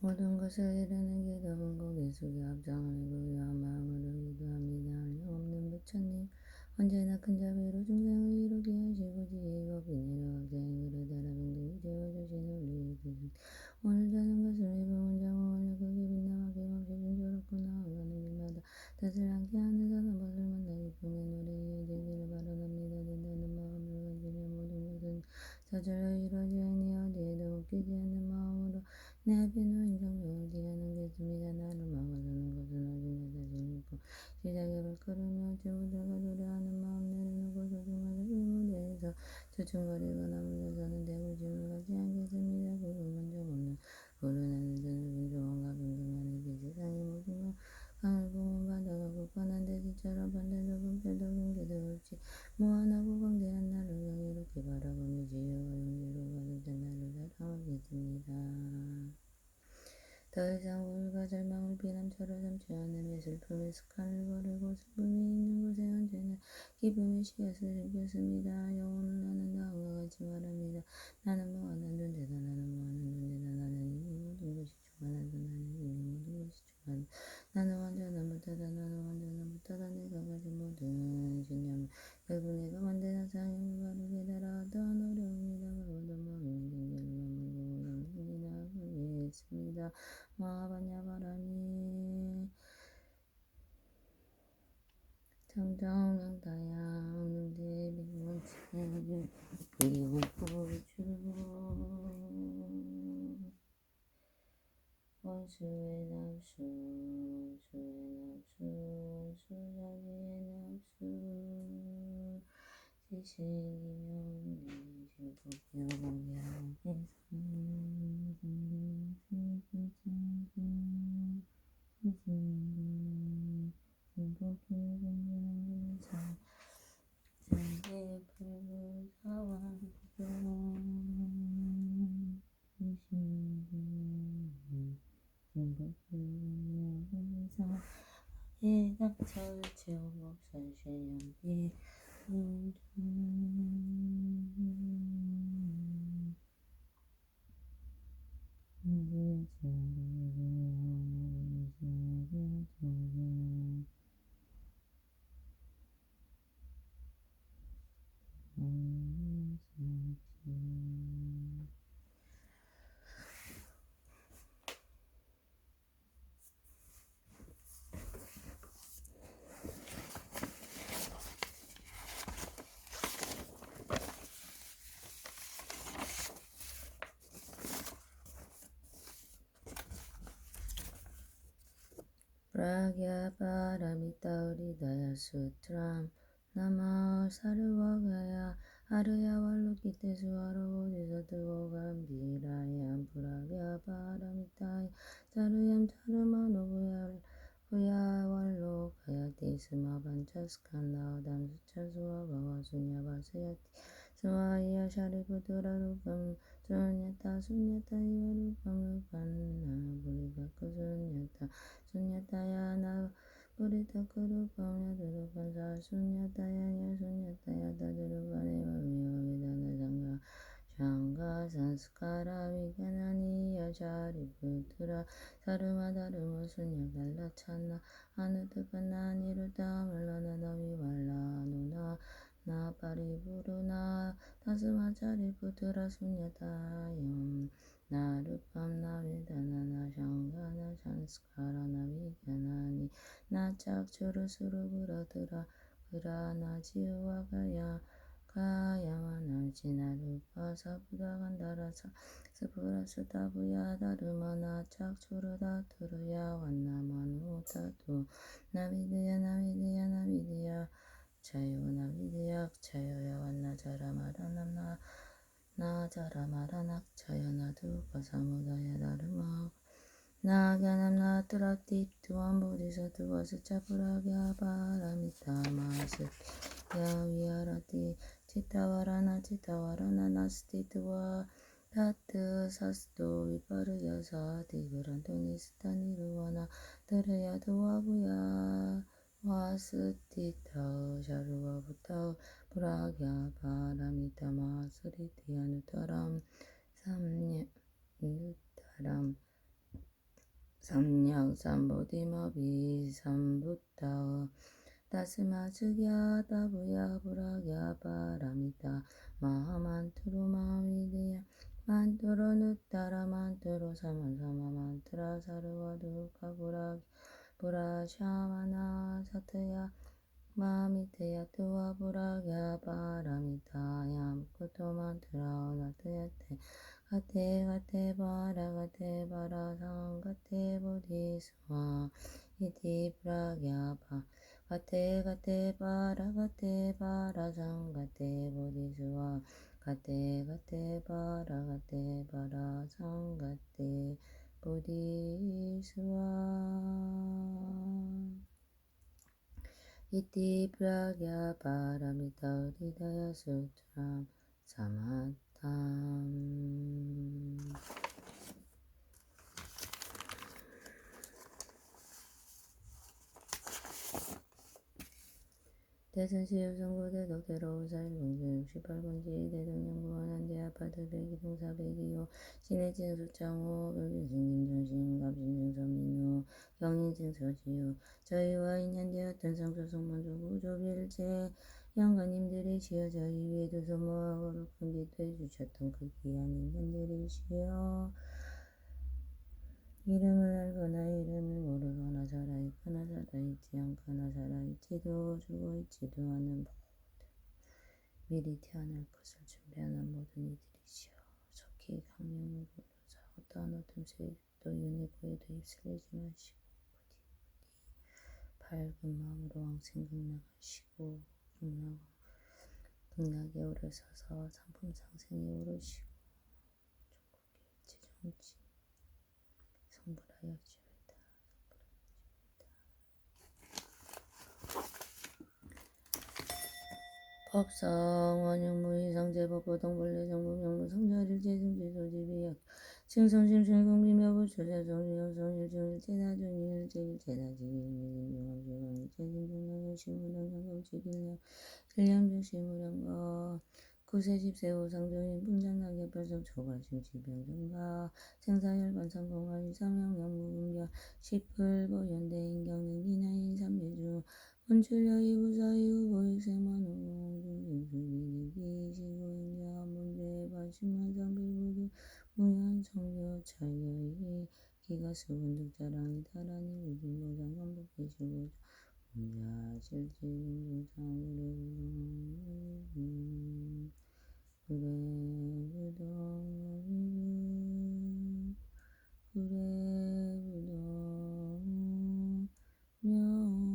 모든 것을 이루는 기도는 고개 숙여 합장하고 위한 마음으로 기도합니다. 없는 부처님, 언제나 큰 자비로 중생을 이루게 하시고 지혜와 비밀로 학생의 길을 달아병들이 재워주신 우리의 기준. 오늘 자는 것을 입은 장원을 크게 빛나게 없이 순조롭고 나아가는 길마다 뜻을 않게 하는 사람것을 만나기 품에 노래에 되기를 바라옵니다. 된다는 마음을 가지며 모든 것은 저절로 이루어지니 어디에도 웃기지 않는 마음으로 내 앞에 놓인 정성을 기하는겠습니다. 나를 막아서는 것은 오직 내 자신이고 시작을 걸으며 주부들과 노래하는 마음 내려놓고 소중한 그 무대에서 주춤거리거나 물러서는 대부심을 갖지 않겠습니다. 그건 만족없는 불운한 눈을 조언과 분명한 이 세상의 모든 것 강을 보면 바다가 굳건한 대지처럼 반대도 불편도 경계도 없이 무한하고 광대한 나를 향해 이렇게 바라보며 지혜와 용기로 가득 찬 나를 사랑하겠습니다. 더 이상 우울과 절망을 비난처럼 삼지 않으며 슬픔의 습관을 버리고 슬픔이 있는 곳에 언제나 기쁨의 씨앗을 심겼습니다. 영혼을 나는 다음과 같이 말합니다. 나는 무한한 존재다. 나는 무한한 존재다. 나는 이미 모든 것이 충만하다. 나는 이미 모든 것이 충만하다. 나는 완전한 부타다. 나는 완전한 부타다. 내가 가진 모든 신념을 결국 내가 만든 하상임을 바르게 따라하던 어려움이 다가오던 마음의 경계를 머물고 남들이 나아가게 했습니다. 마하바냐바라니 정정명다양 능제비문체유 비용부주 원수의 납수 수의 납수 수자비의 납수 지식이명리 진법명량 Pragyaparamita Sutram Nama Sarvagaya Arya Valokite Suara Bodhisattva Gambhiraya 불악야 바라미타야 자루얌 자루마노 부야왈로 가야티 스마반차스칸 나오담 수차수와 바와수냐 바스야티 스와이야 샤리부드라루밤 수냐타 수냐타 이와루밤 루반나 부리바쿠 수냐타 나 부리타쿠루밤 야두루반사 수냐타야냐 수냐타야 다두루반에와 미와미다나 장가 산스카라 위가나니야 샤리부드라 사르마다르마 수냐 달라찬나 아누드바나 니루다 말라나나미 말라누나 나 파리부루나 다스마차리 부드라 수냐다염 나루밤 나비다나나 샹가나 찬스카라나 비가나니 나 짝추르수루 부라드라 그라나 지우와가야 가야마나 지나루파 사부다간다라사 스푸라스다부야 다르마나 짝추르다 투르야 완나마누타투 나비드야 나비드야 나비드야 자요나 비드약 자요야 완나 자라마라나나 나 자라마라낙 자요나 두파 사무다야 다르마 나갸남 나트라티 투안 보디사 투바스 차프라갸 바라미타 마스 야위아라티 치타와라나 나스티 투와 타트 사스도 위파르야사 디그란토니스타니루와나 드레야 두와부야 와스티타우 샤루와부타우 브라갸 바라미타 마스리티아누타람 삼류타람 삼냥 삼보디마비 삼부타우 다스마스갸 다부야 브라갸 바라미타 마하만투루 마위드야 만투로 누타라 만투로 사만사마 만트라 사르와두카 브라샤마나 사트야 마미테야 투와 브라갸 바라미타얌 쿠토만트라 나트야테 가테 바라 상가테 보디스와 이티 브라갸 바 가테 바라 상가테 보디스와 가테 바라 상가테 보디스와 이티 브라갸 바라미타 우리다야 수트람 사마탐 대선시유성고대 덕대로 사일공주 68번지 대동연구원한대 아파트 백이동사 백이호 신해진 수창호 의료진 김정신 갑진증 서민호 경인증 서지호 저희와 인연되었던 성소성문조 구조빌제 영가님들이 시여 저희 위에 두서 모하고 큰빛도 해주셨던 그 귀한 인연들이시여 이름을 알거나 이름을 모르거나 살아있거나 살아있지 않거나 살아있지도 죽어있지도 않은 모든 미리 태어날 것을 준비하는 모든 이들이시여 속히 강명을 부르사 어떠한 어둠 세력도 유니고에도 입술내지 마시고 부디 밝은 마음으로 왕생극락하시고 극락에 오르셔서 상품 상생에 오르시고 종국의 일체정치 성불하여지이다. 법성 원흉무의상제법보동벌레 정부명무 성자일제승지소지비약 칭성심신공비묘부 초자정일정일제일제나주일제일제나주일제진중함주광일제진중량여시무량강경치길량 길량주시무량거 구세십세호상조인 분장나게 별성초발심지병정가 생사열반상공화 이상명양무분별 십불보연대인경능 이나인삼례주 본출여의부사의우보익세만오공중수비기시고인자문제반신만상비부두 무연성교차여의 기가수분득자랑이 다라니 우진보장감독계시고 공자실질공상으로 구례부동 명이구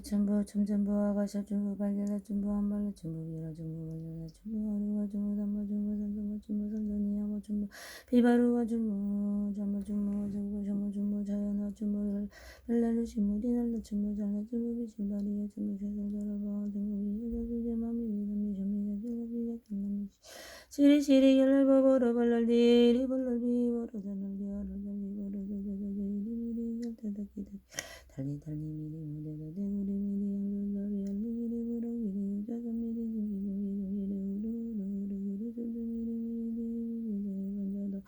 춘부 춘전부 아가샤 춘부 발견라 춘부 한발라 춘부 비라 춘부 발견라 춘부 아루가 춘부 담바 춘부 산성가 춘부 산전이야모 춘부 비바루가 춘부 잠바 춘부 정부 정부 춘부 자연아 춘부 발랄루 춘부 디날루 춘부 잘라 춘부 비신바리야 춘부 샤살자라바 춘부 비야자 수제마미 비담미 션미자 젤라비자 켈라미 시리시리 열날버버러 발랄디리 발랄비 버러자날디 아랄달리 버러자자자자 이리미리 열타다기다 달리 미리 무대가 대구리 미리 양돌다리 알리 미리 부러 미리 자자 미리 미리 미리 우루루루루 준비 미리 반자도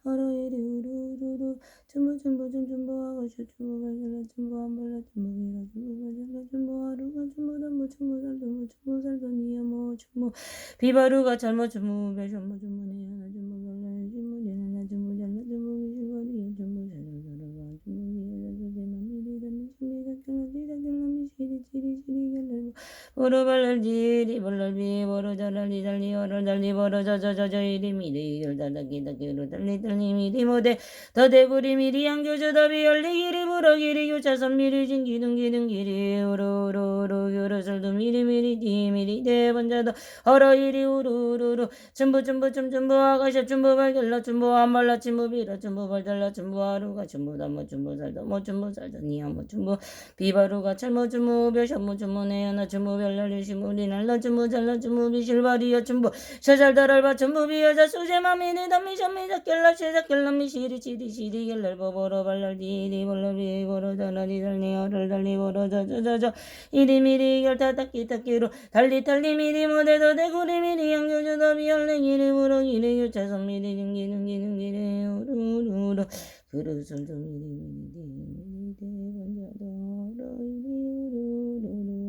어러 이리 우루루루 춤부 아가쇼 춤부 발랄라 춤부 한발라 춤부 비라 춤부 발랄라 춤부 하루가 춤부 담보 춤부 살도 니야모 춤부 비바루가 잘못 춤부 배션모 춤부 내야나 춤부 발랄라 춤부 내나나 춤부 잘라 춤부 비실바리야 춤부 살살살아가 춤부 비야자 수제만 보로발랄지리 볼랄비 보로자랄리 달리 어랄달리 보로자자자자 이리미리 열달다기다기로 달리달리 미리 모대 더대구리 미리 양교조 더비 열리기리 부러기리 교차선 미리 진기둥기둥기리 우루루루 교로설도 미리미리 디미리 대번자도 어러이리 우루루루 춘부 아가샤 춘부 발견라 춘부 한발라 춘부 비라 춘부 발달라 춘부 하루가 춘부 담모 춘부 살도 모 춘부 살도 니야모 춘부 비바루가 철모 춘부 벼션모 춘부 내야나 춘부 별날리 춘부 리날라 춘부 잘라 춘부 비실바리야 춘부 샤잘다랄바 춘부 비여자 수제마미니 담미션미자 켈라시자 켈라미 시리 켈랄 보보로 발랄디리 볼라비 보로자나리 달리 어를 달리 보로자자자자 이리미리 결타딱기딱기로 달리 미리 모대도 대구리 미리 양교주도 비열랭이리 부러기리 교차선 미리 등기능기능기리 우루루루 그릇을도 미리 대번자도 어러이리 우루루루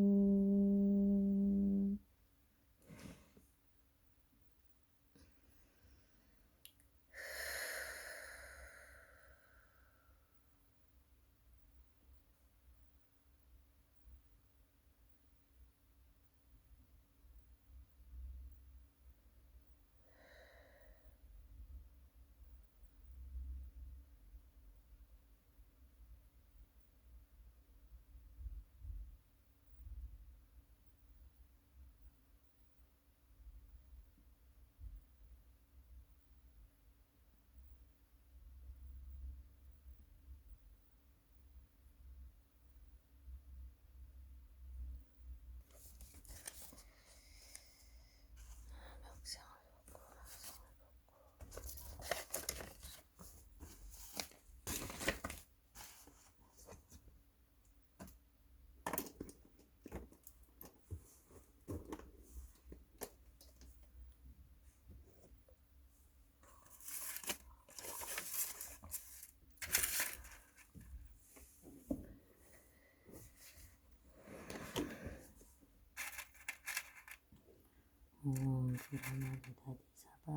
부라마리 다디 사바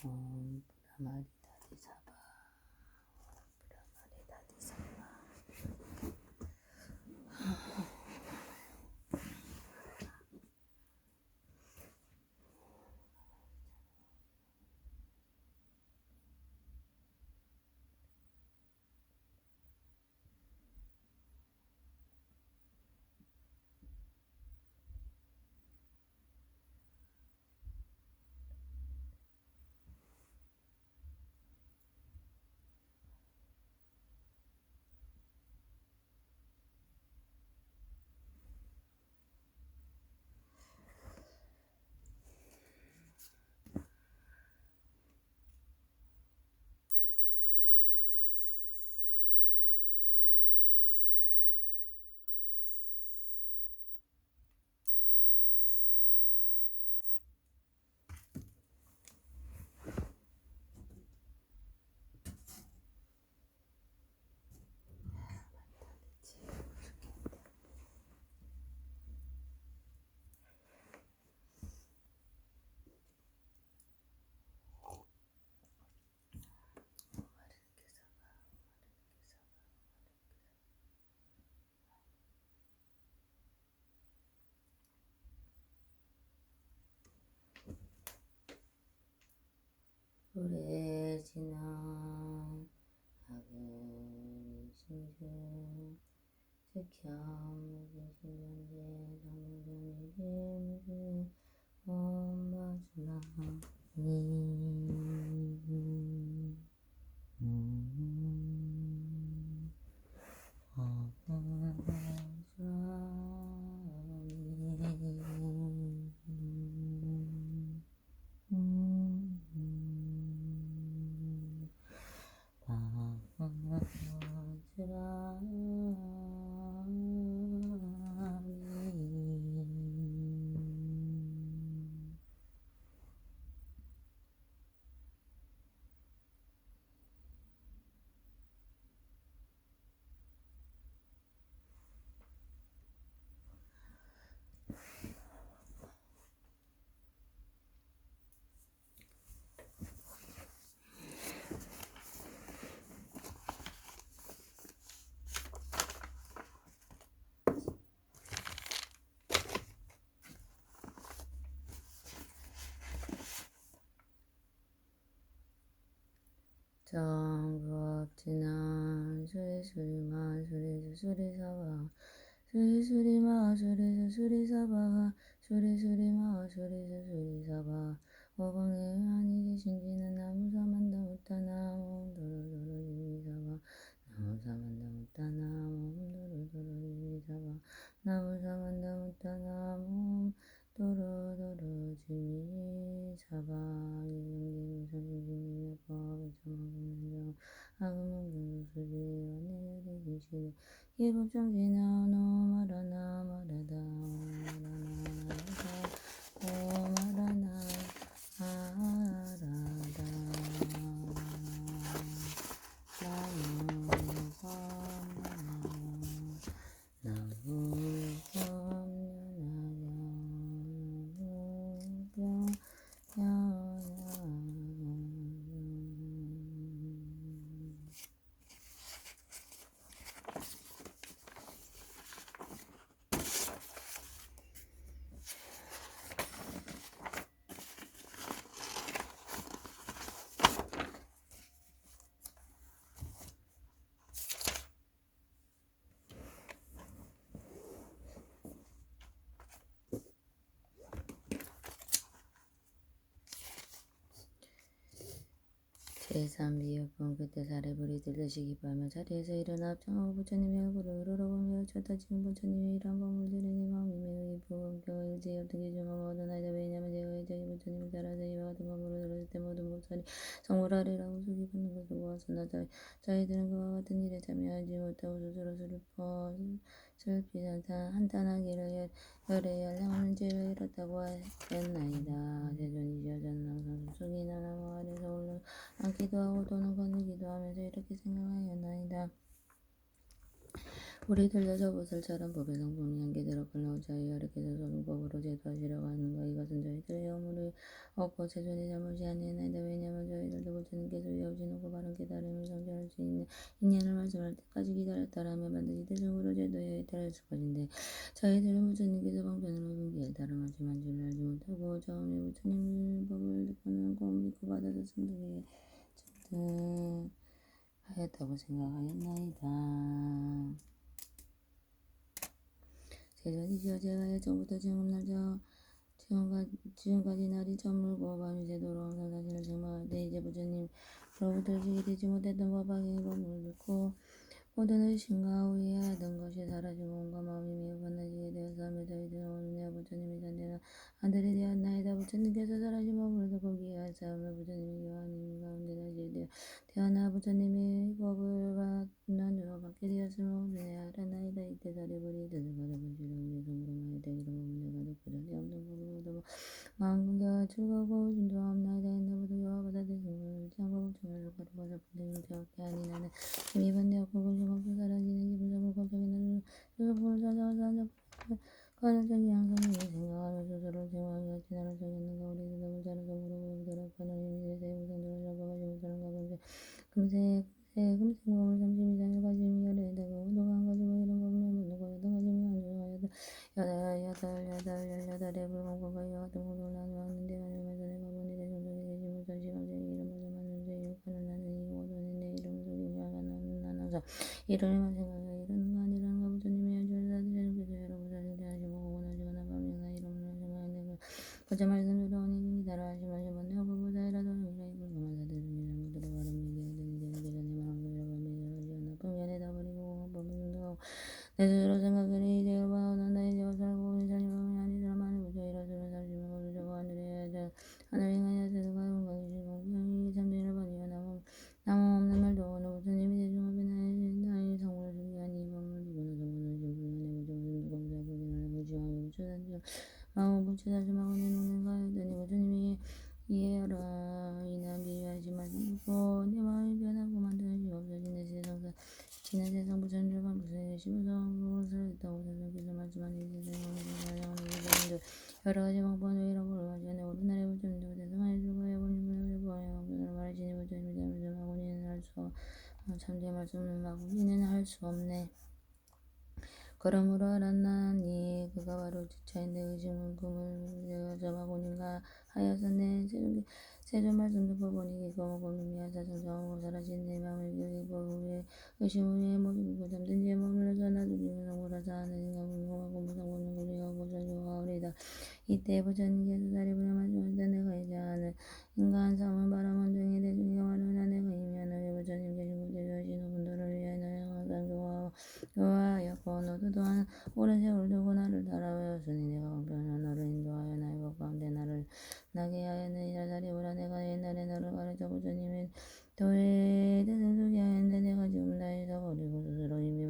부라마리 다디 사바 부라마리 다디 사바 불에 지나 악의 신주 즉현 무신신변제 정무전이지 정부업지나 수리수리마 수리수리사바 수리수리마 수리수리사바 수리수리마 수리수리사바 오방내 아니지 신지는 나무사만다 못하나 몸도로도로지미사바 나무사만다 못하나 몸도로도로지미사바 나무사만다 못하나 몸도로도로지미사바 이경기무선진진님의 법을 정하고 아금은 수지 원내의 기시대 예법정지나 노마라나 마라다 오마라나 아라다 제3비유품 그때 사례불이 들듯이 기뻐하며 자리에서 일어나 합장하고 부처님의 얼굴을 우러러보며 쳤다 지금 부처님의 일한 법을 들으니 마음이 매우 기쁘고 본격과 일제히 어떻게 중하고 얻어나이다. 왜냐하면 제가 일제히 부처님을 따라서 이와 같은 법문을 들었을 때 모든 법설이 성불하리라고 속이 붙는 것을 보았으나 저희들은 그와 같은 일에 참여하지 못하고 스스로 슬피 한탄하기를 열에 열량하는 죄를 잃었다고 하였나이다. 세존이시여 저는 항상 속이 나라와 아래서 올라 앉기도 하고 또는 거느기도 하면서 이렇게 생각하였나이다. 우리들도 저 보살처럼 법의 성품이 한계대로 걸러오자 여러께서 소승법으로 제도하시려고 하는가. 이것은 저희들의 허물이 없고 세존의 잘못이 아니나이다. 왜냐하면 저희들도 부처님께서 위없이 높고 바른 깨달음을 성취할 수 있는 인연을 말씀할 때까지 기다렸다라면 반드시 대승으로 제도에 이탈했을 것인데 저희들은 부처님께서 방편으로 분기에 따름하지만 줄을 알지 못하고 처음에 부처님 법을 듣고는 꼭 믿고 받아서 하였다고 생각하였나이다. 세존이시여 제가 예정부터 지금까지 날이 저물고 밤이 새도록 항상 자신을 증명할 때 이제 부처님으로부터 지게 되지 못했던 법학의 법문을 듣고 모든 의심과 우려하던 것이 사라지고 온갖 마음이 매우 번나지게 되었으며 저희들은 오늘 내가 부처님의 선대한 아들이 되었나이다. 부처님께서 사라진 법을 듣고 기하사오며 부처님의 교환님 가운데 다시 태어나 부처님의 법을 받게 되었으며 오늘 알았나이다. 이때 사리불이 드들거려 분실하고 예성으로 되기를 법을 내가 듣고 전에 없는 법을 얻어 마음과 즐거고 진도하옵나이다. 옛날부터 교화보다 대승을 장고 부처님을 가르쳐서 부처님을 되었게 하니 나는 이미 반대하고 근심없이 사라지는 기분적으로 갑자기 나를 수석품을 찾아와서 앉아버렸다. 가능성이 항상 생각하며 스스로 생각하기 같이 나를 정했는가. 우리도 너무 잘해서 물어보고 들었거나 이미 세상의 무상들을 잡아가지 못하는가. 금세 몸을 30 이상을 가지며 열애다고 운동한 가지고 이런 법문을 묻는 거 여덟 가지며 열여덟의 불공법과 이와 같은 공동을 나누었는데 하늘만 전에 법문이 대성전에 계신 무전 시간생이 이런 말씀을 항상 이러니만 생각해 이러는 거 아니라는 거 부처님이 여주사들께서 여러 부자들 대하시고 원하시거나 밤이나 이러면 생각하는 거저 말씀 들어오니 기다려 하시면 이번에 어부보다이라도 이라이 불금한 사들을 이라고 들어가는 얘기하더니 계전에 말한 거라고 하면 풍년에다 버리고 법을 내 스스로 생각하니 이제 여바오는 나의 제가 살고 인산이 보면 아니더라 많은 부자 이라서는 삼십만 것을 저거 하늘에 하늘 인간이 하세서가 건강이시고 이게 참되는 번이여 나무 없는 말도 어느 부처님이 대중 앞에 나의 성물을 승리하니 이 법을 누구나 성물을 신불하네 부처님 누구보다 보기는 무지하고 부처단지 마오 부처다심하고 내놓는 가였더니 부처님이 이해하라 이는 비유하지 말고 내 마음이 변하고 만드는 시 없어진 내 세상사 지난 세상 부처님들 반복세 시부성 그것을 했다고 세상께서 말씀하니 세상에 오는 세상들 여러 가지 방법으로 이런 걸 가지고 우리나라의 부처님도 세상에 들어가야 본인을 보아야 방법으로 말하시니 부처님이 마구니는 할수 참된 말씀을 마구니는 할 수 없네. 그러므로 알았나니 그가 바로 주차인데 의심은 금을 내가 저마고닌가 하여서 내 세존 말씀 듣고 보니 기꺼먹고 미미하사 정정하고 사라진 내 마음을 그리고 후에 의심 후에 모습이고 잠든지에 머물러서 나두기는 성불하사 하는 인간 궁금하고 무상보는 구리하고 전조하오리다. 이때 부처님께서 사리부려 말씀하시다 내가 이제 하는 인간 삶은 바람은 등에 대중이가 말하나 내가 이미 하나님 부처님 계신 곳에 계신 분들을 위하여 나의 항상 교화하였고 너도 또한 오랜 세월 두고 나를 따라오였으니 내가 방편한 너를 인도하여 나의 법 가운데 나를 나게 하였느니 사리부라 내가 옛날에 너를 가르쳐 부처님의 도의 뜻을 두게 하였는데 내가 지금 나에서 버리고 스스로 이미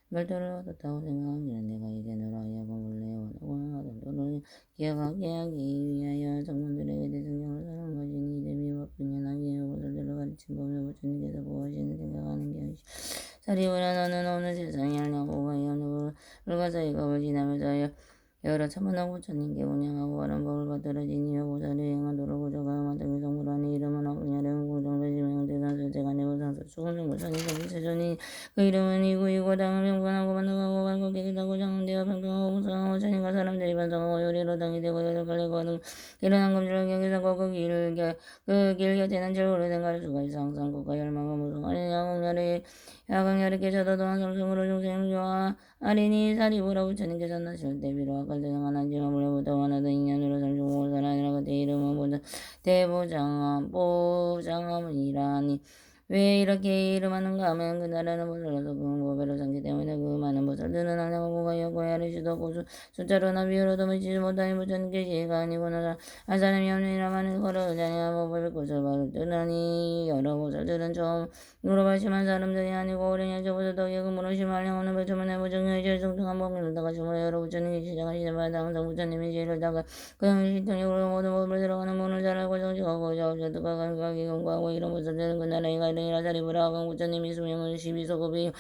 멸도를 얻었다고 생각하기에 내가 이제 너로 하여금 원래 얻은 도를 기억하게 하기 위하여 성문들에게 대성경을 사는 것이니 이제 미법 분연하게 요것들을 가르친 법을 부처님께서 보시는 생각하는 게 사리부라 너는 어느 세상에 하려고 어느 불가사의 법을 지나면서 여러 천만한 부처님께 운영하고 바른 법을 받들어지니며 보살을 행한 도를 고조하여 만든 성불하니 이름은 악ஞ를 공정대지명 대산수 대간의 보상수 수건정 부처님 성비세존이 그 이름은 이구이고 당을 평판하고 반등하고 발고 깨끗하고 장대와 평등하고 무상하고 부처님과 사람들이 반성하고 요리로 당이 되고 여덟 갈래고 하는 일어난 검지를 경계하고 그 길 곁에는 제일 오래된 가르수가 있어 항상 국가 열망과 무성하니 야광열이 깨져도 또한 성성으로 중생조와 아리니 사리부라 부처님께서 나실 때 비로와 갈대상 하나지만 물려부터 원하던 인연으로 살주고 살아니라 그때 이름은 보자 대보장함이라니 왜 이렇게 이름하는가 하면 그 나라는 보살로서 공고배로 삼기 때문에 그 많은 보살들은 항상하고 가여 고야를 시도하고 숫자로나 비유로도 미치지 못하니 부처님께 지혜가 아니고나 한 사람이 없느니라 많은 걸어오자니 법을 곳을 받으니 여러 보살들은 처음 물어발심한 사람들이 아니고 오랜 여자보다 더 예금으로 심할 영혼을 배쳐문에 부정의 제일 성등한 법을 다가 심으로 여러 부처님이 시작하시는 바다 항상 부처님이 제일을 다가 그 형이 신통력으로 모든 법을 들어가는 문을 잘 알고 정직하고 자업자득과 감각이 공부하고 이런 보살들은 그 나라에 가이르니라 사리부라 하강 부처님이 수명을 12소급이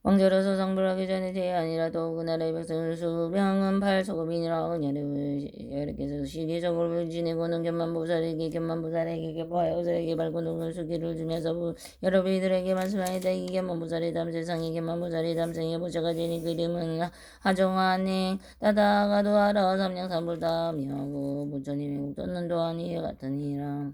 왕자로서 상불하기 전에 제 아니라도 그 나라의 백성을 수명은 8소급이니라 여러께서 시기적으로 지내고는 견만보살에게 견만보살에게 발고능을 수기를 주면서 여러 비들에게 말씀하였다. 이 견만보살이 다음 세상에 견만보살이 다음 생에 보좌가 되니 그 이름은 하정화네 따다가도 알아 삼량삼불다미하고 부처님의 국도는 또한 이에 같으니라.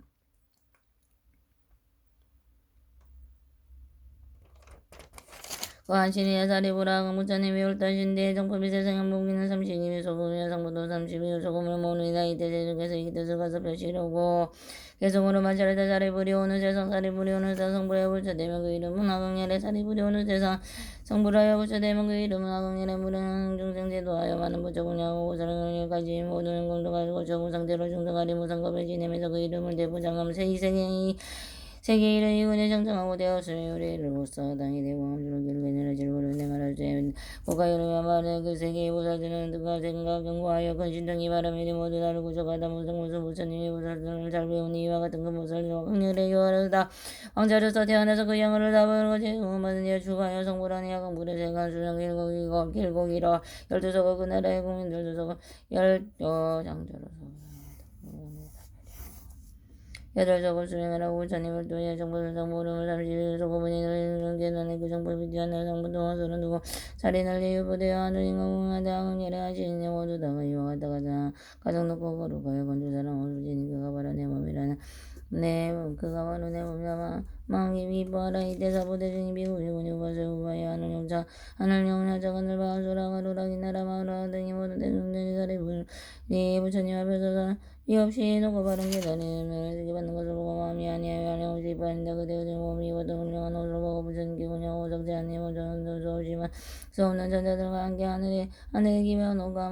한신이야 사리부라 무자님이 옳다신데 정법이 세상에 무기는 30이며 소금이며 성부도 30이며 소금을 모으니라 이때 세중께서 이 뜻을 가서 펴시려고 계속으로 마찰에다 사리부리 오는 세상 사리부리 오는 세상 성불하여 부처되면 그 이름은 하강열에 사리부리 오는 세상 성불하여 부처되면 그 이름은 하강열에 무량 중생 제도하여 많은 부처군야고 고사랑을까지 모든 공도 가지고 저무상대로 중생하리 무상겁을 지내면서 그 이름을 대부장함 세계 이른 이군에 정정하고 되었으며 요리를 못써 당이 되고 함주로 길게내려 질보를 내말하지 고가요리와 말해 그 세계의 보살들은 그가 생각 경고하여 근신등이 바람이니 모두 나를 구속하다 무성무수 부처님이 보살들을 잘 배우니 이와 같은 그 보살들과 강렬의 교화르다 왕자로서 태어나서 그 영혼을 다보고 제공받은 이어 추가하여 성불하니 야광불의 세간 수령 길고기라 12서가 그 나라의 국민들도 서가 장자로서 여덟 적을 수행하라고 부처님을 통해 정보를 모름을 30일 소고문이 너희는 계단에 그 정보를 비디하는 성분도 화소를 두고 살인을 유부되어 하는 인공하다 항렬에 하시니 모두 다가 이와 같다 가장 가정 놓고 거룩하여 건조사랑 오수지니 그가 바로 내 몸이라는 내 그가 바로 내 몸자마 마음이 미보하라 이때사 보대중이 비구이구니 우바세 우바야 하늘 용자 하늘 용자가 늘바 소라가루라기 나라 마우라 등이 모두 대중전이 사리불 네 부처님 앞에서 이 없이 놓고 바른 계단을 세계 받는 것을 보고 마음이 아니하여 하려 오지 빠진다 그대가 된 몸이 보다 훌륭한 옷을 보고 부처님 기구냐 오적지 않니 모전도 좋지만 수 없는 전자들과 함께 하늘에 기며 놓가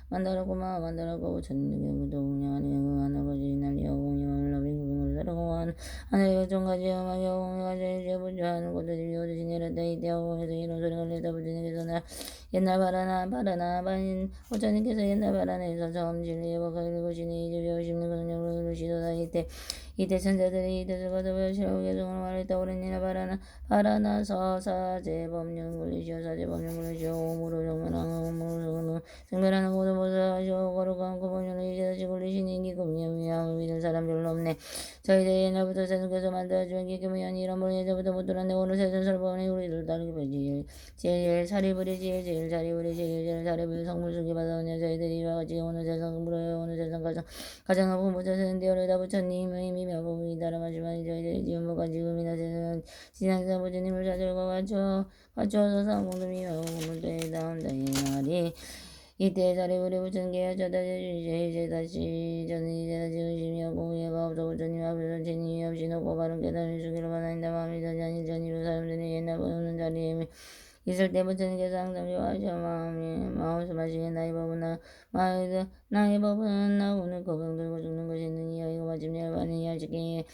만들었구만 만들었고 부처님 기구도 운영하니 그 하늘 거지 날리어 공유함을 너빈 구분을 따르고 하늘의 결정까지 엄하게 공유가지 제부주하는 곳들이 비오듯이 내렸다 이때 공에서 이런 소리가 들렸다 부처님께서 나 옛날 바라나 바인 부처님께서 옛날 바라나에서 처음 진리의 법을 이루시니 이제 배우시는 그런 이루시도다 이때 천자들이 이 뜻을 거둬 배우시라고 계속으로 말했다 오랜이나 바라나 서사제 법령 물리시오 사제 법령 물리시오 오무로 정면하는 오무로 정면하는 모든 것을 하시오 거룩한 구본령을 이제 다시 굴리시니 기금령이야 믿을 사람 별로 없네 저희들이 옛날부터 세상께서 만들어준 기금이 이런 물 예전부터 못 들었네 오늘 세상 설법원에 우리를 따르게 되지 제일 사리부리 제일 사리부리 제일 사리부리 성물 속에 받아오냐 저희들이 이와 같이 오늘 세상 물어요 오늘 세상 가장 높은 부처는 되어르다 부처님의 미며 법이 따라마지만 저희들이 지금부가 지금이나 세상 지상사 부처님을 찾으려고 갖추어서 상공금이며 오늘도에 다운다 이 말이 이때 자리 우리 부처님께 저다시 이제 다시 저는 이제 다시 의심이 없고 후회가 없어 부처님 앞에서 진이 없이 놓고 바른 깨달음을 주기로 바란다 마음이 다지 아니 전이로 사람들이 옛날 보는 자리에 있을 때 부처님께서 항상 좋아하셔 마음을 마시게 나의 법은 나 오늘 고병 들고 죽는 것이 있느니 여기가 마침내 많은 야식에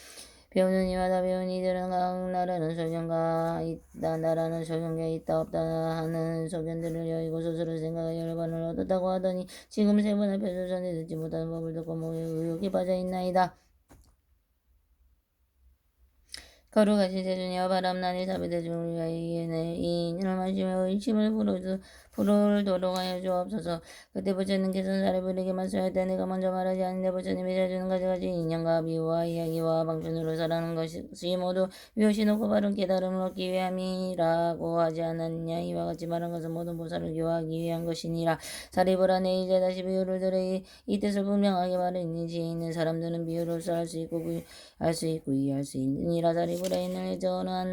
배우는 이와 다 배운 이들은 각 나라는 소견가 있다 나라는 소견가 있다 없다 하는 소견들을 여의고 스스로 생각하여 열반을 얻었다고 하더니 지금 세 분 앞에서 전에 듣지 못하는 법을 듣고 몸에 의욕이 빠져 있나이다. 거룩하신 세준이여 바람난이 사비대중을 위하여 이 인을 마시며 의심을 부르도록 하여 주옵소서. 그때 부처님께서는 사리불에게 말씀할 때 내가 먼저 말하지 않는데 부처님이 해주는 가지가지 인연과 비유와 이야기와 방편으로 살아가는 것이 모두 위옷이 높고 바른 깨달음을 얻기 위함이라고 하지 않았냐. 이와 같이 말한 것은 모든 보살을 교화하기 위한 것이니라. 사리불안에 이제 다시 비유를 들어 이 뜻을 분명하게 말하니 지혜 있는 사람들은 비유로서 할 수 있고 이해할 수 있느니라. 사리불에 있는 어느 한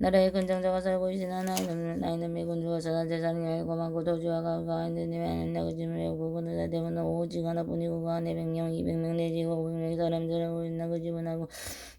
나라의 근장자가 살고 있으나 나이는 매군 죽어서 재산이 알고 많고 도주와 가가 있는데 나그짐을 외우고 그는 대부분 오직 하나뿐이고 그 안에 100명 200명 내지 500명의 사람들을 보인다 그 집은 하고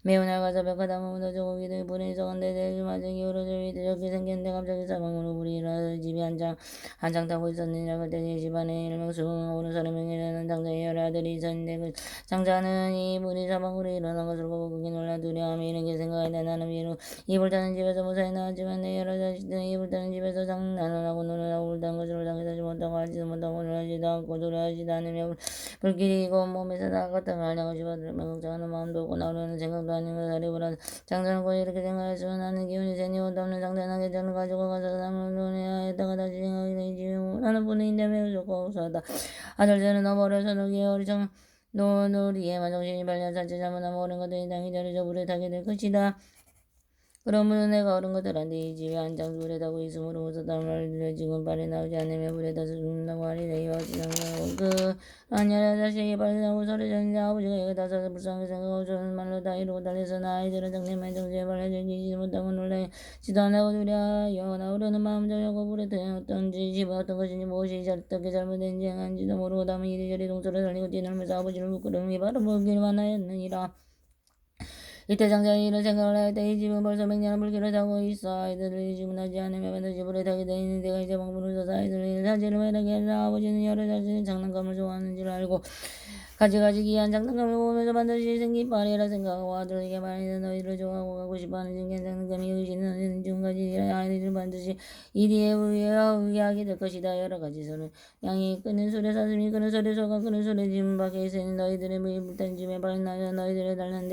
매우 낡아서 벽하다면 무너지고 기둥이 불이 적은데 내일 맞은 이후로 저렇게 생겼는데 갑자기 사방으로 불이 일어나서 집이 한창 타고 있었느니라. 그때 집안에 1명 수고하는 사람에게는 장자의 열 아들이 있었는데 그 장자는 이 불이 사방으로 일어난 것을 보고 그게 놀라 두려움이 이렇게 생각하되 나는 위로 이불 타는 집에서 무사히 나왔지만 내 여러 자식들은 이불 타는 집에서 장난을 하고 눈을 하고 울던 것을 당해하지 못하고 알지도 못하고 놀라지도 않고 두려워하지도 않으며 불길이 이고 몸에서 나갔다가 하려고 집어들며 걱정하는 마음도 없고 나오려는 생각도 아닌 것을 사리불안 장자는 곧 이렇게 생각했으면 나는 기운이 세니 옷도 없는 장자에게 저를 가지고 가서 사람을 논해야 했다가 다시 생각이 되지 나는 분인데 매우 좋고 없었다. 아들들은 너무 어려서 놀기에 어리청 놀이에만 정신이 발려 자칫 잘못하면 옳은 것들이 당이 저리져 불에 타게 될 것이다. 그러므로 내가 옳은 것들한테 이 집에 한장 불에 타고 있으므로 웃었다는 말을 들려 지금 발에 나오지 않으면 불에 타서 죽는다고 하리라. 이와 같이 장사하고 아니라 자식이 발에 나오고 소리 지르는데 아버지가 이거 다서 불쌍하게 생각하고 저는 말로 다 이루고 달려서나 아이들은 정신만 정신에 발라지지 못하고 놀라지도 않고 두려하여 나오려는 마음 정하고 불에 어떤지 집은 어떤 것인지 무엇이 어떻게 잘못된지 행한지도 모르고 다음은 이리저리 동서를 달리고 뛰놀면서 아버지를 부끄러움이 바로 보기를 만하였느니라. 이때 장자는 이런 생각을 할 때 이 집은 벌써 100년을 불길을 타고 있어 아이들이 주문하지 않으면 반드시 불에 타게 되니 내가 이제 방문을 써서 아이들을 사지를 매하게 하라. 아버지는 여러 자신의 장난감을 좋아하는 줄 알고 가지가지 귀한 장난감을 보면서 반드시 생긴 말이라 생각하고 아들에게 말하니 너희를 좋아하고 가고 싶어하는 진귀한 장난감이 의지는 지금까지 아이들 반드시 이리에 의하게 될 것이다. 여러 가지 소리 양이 끄는 소리 사슴이 끄는 소리 소가 끄는 소리 집 밖에 있으니 너희들의 불탄 집에 발나여 너희들의 달란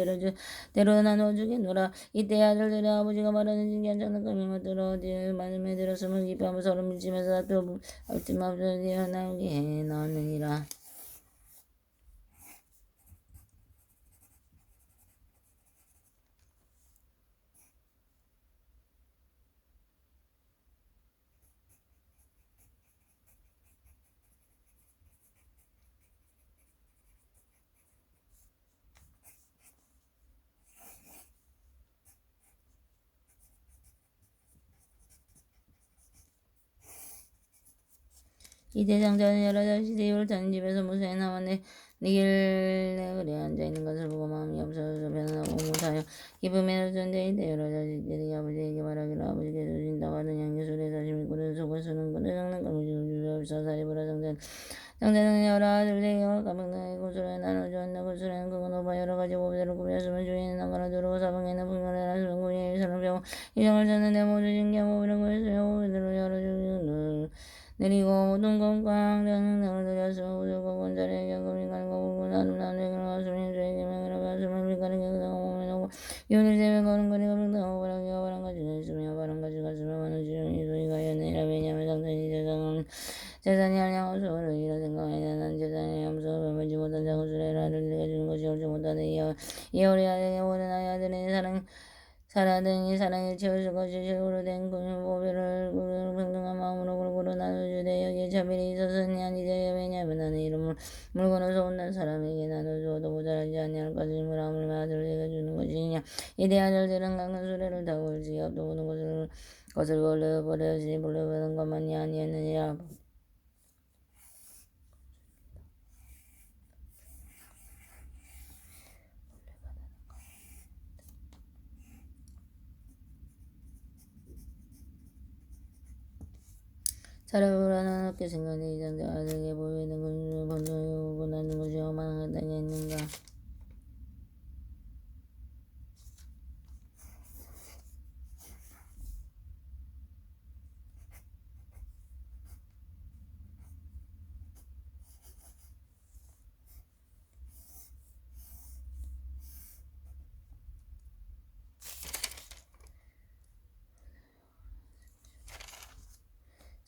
대로 나눠주겠노라. 이때 아들들의 아버지가 말하는 진귀한 장난감이 맞들어 어디에 마음에 들었으면 기뻐하며 서로 밀치면서 또 알뜰마없이 뛰어나오게 해놨느니라. 이때 장자는 여러 시대 이후를 타는 집에서 무사히 나왔네. 니길래 그래 앉아있는 것을 보고 마음이 없어져서 변하고 무사여 기쁨에 젖은데 이때 여러 자식들이 아버지에게 말하기를 아버지께서 주신다고 하던 양계술에 사심이 꾸는 속을 쓰는 것을 장난 까무지를 주옵소서. 사리보라 장자는 여러 아들에게와 가병당의 고수를 나눠주었나. 고수는 그건 오바 여러 가지 고비대로 구비하시면 주인은 나가라 두르고 사방에는 풍경을 하시면 구인의 사람 배워 이정을 찾는데 모두 신기하고 오비를 구했으며 고비대로 여러 주인을 내리고 모든 것과 항자는 등을 들였으며 우주고 권자리에게 금이 가는 거 보고 아름다운 얘기를 하시면 저에게 명이라고 하시면 밀가루게 그다가 몸에 넣고 이혼을 세면 거는 거리가 병당하고 바람기가 바람가지가 있으며 바람가지가 있으며 많은 지정이 소리가 연애라. 왜냐하면 장단이 재산이 알량한 소를 이라 생각하여 난 재산이 염소를 벌지 못한 자고수레를 아들에게 주는 것이 옳지 못하되 이에 우리 아들에게 모든 아들의 사랑이 사랑에 채워질 것이 실고로 된 보배를 평등한 마음으로 골고루 나눠주되 여기에 차별이 있어서는 아니되어. 왜냐하면 나는 이런 물건을 소원난 사람에게 나눠주어도 모자라지 아니할 것임을 아무리 아들에게 주는 것이냐. 이대 아들들은 강한 수레를 타고 일찍이 앞도 모든 것을 버려버려지 물려받은 것만이 아니었느니라. 사람으로는 어떻게 생각해 이 장자 아들에게 보이는 것을 번성하고 나는 것이 어마어마하다겠는가.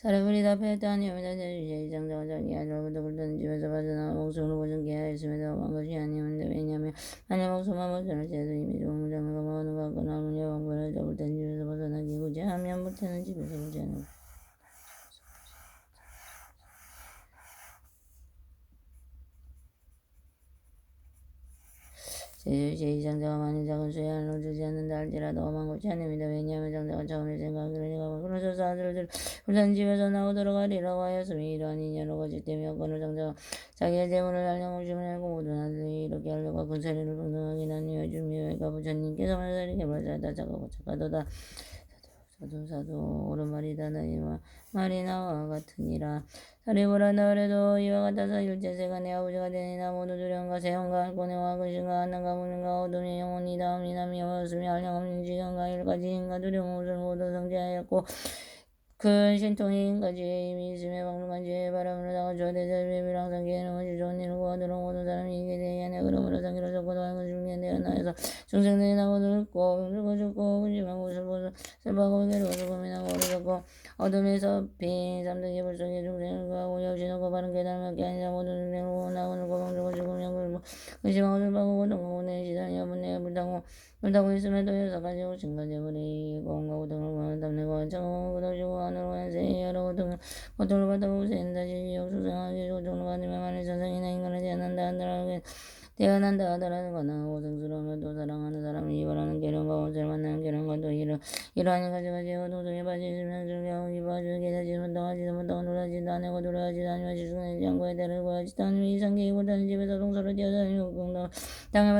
사람들이 답하였다니 여기다 주제 이 장자가 자기 아들로부터 굴던 집에서 빠져나와 목숨을 보존케 하였음에도 엄한 것이 아니었는데 왜냐하면 만약 목숨만 벗어날지라도 이미 좋은 무장을 감하는 것 같거나 아무리 왕벌을 굴던 집에서 벗어나기 굳이 하면 못하는 집에서 오지 않을 제2장자가 만일 작은 수의 안으로 들지 않는다 할지라도 엄한 것이 아닙니다. 왜냐하면 장자가 처음에 생각하기를 내가 그러셔서 아들들 굴던 집에서 나오도록 하리라고 하였으니 이러한 여러 가지 때문에 여건을 장자가 자기의 재물을 알량없이 알고 모든 아들이 이렇게 하려고 큰 세리를 평등하게 나뉘어 주미가 부처님께서 말살이게 말살다 작하고 착하도다. 사도 옳은 말이다. 너희 말이 나와 같으니라. 사리보라 너래도 이와 같아서 일제세가 내 아버지가 되니나 모두 두려움과 세험과 고뇌와 근심과 한난과 무능과 어둠이 영원히 다음이 남이었으며 한량없는 지경과 일까지인과 두려움 옷을 모두 성취하였고 큰 신통이 인까지 이미 있음에 방문한 지의 바람으로 다가 조대자비를 항상 기회는 것이 좋은 일을 구하도록 모든 사람이 이게 되게 그러므로 상기로 적고도 알고 중에 내어나에서 중생들이 나고 늙고 병들고 죽고 근심하고 슬퍼하고 괴로워서 고민하고 어리석고 어둠에서 빈 잠들기 불속에 중생을 구하고 역시 놓고 바른 깨달음을 얻게 아니라 모든 중생을 구원하고 늙고 병들고 죽으며 근심하고 슬퍼하고 고통하고 내 시선이 어분내에 불타고 있음에도 여사까지 오신 거제물이 공과 고통을 담내고 창고 고통주고 하늘로 한세 여러 고통을 받다고 우세는 다시 역수생하게 고통을 받으며 만일 천상이나 인간을 태어난다 하더라도 거나 고생스러우며 또 사랑하는 사람이 이발하는 계령과 옷을 만나는 계령과 또 이러한 가지가지 고통에 빠지시면 즐겨하고 기뻐하시고 깨닫지도 당하지도 못하고 놀라지도 않고 두려워하지도 아니며 지승하지 않고 해대를 구하지도 않으며 이상계이고 다른 집에서 동서를 뛰어다니고 땅을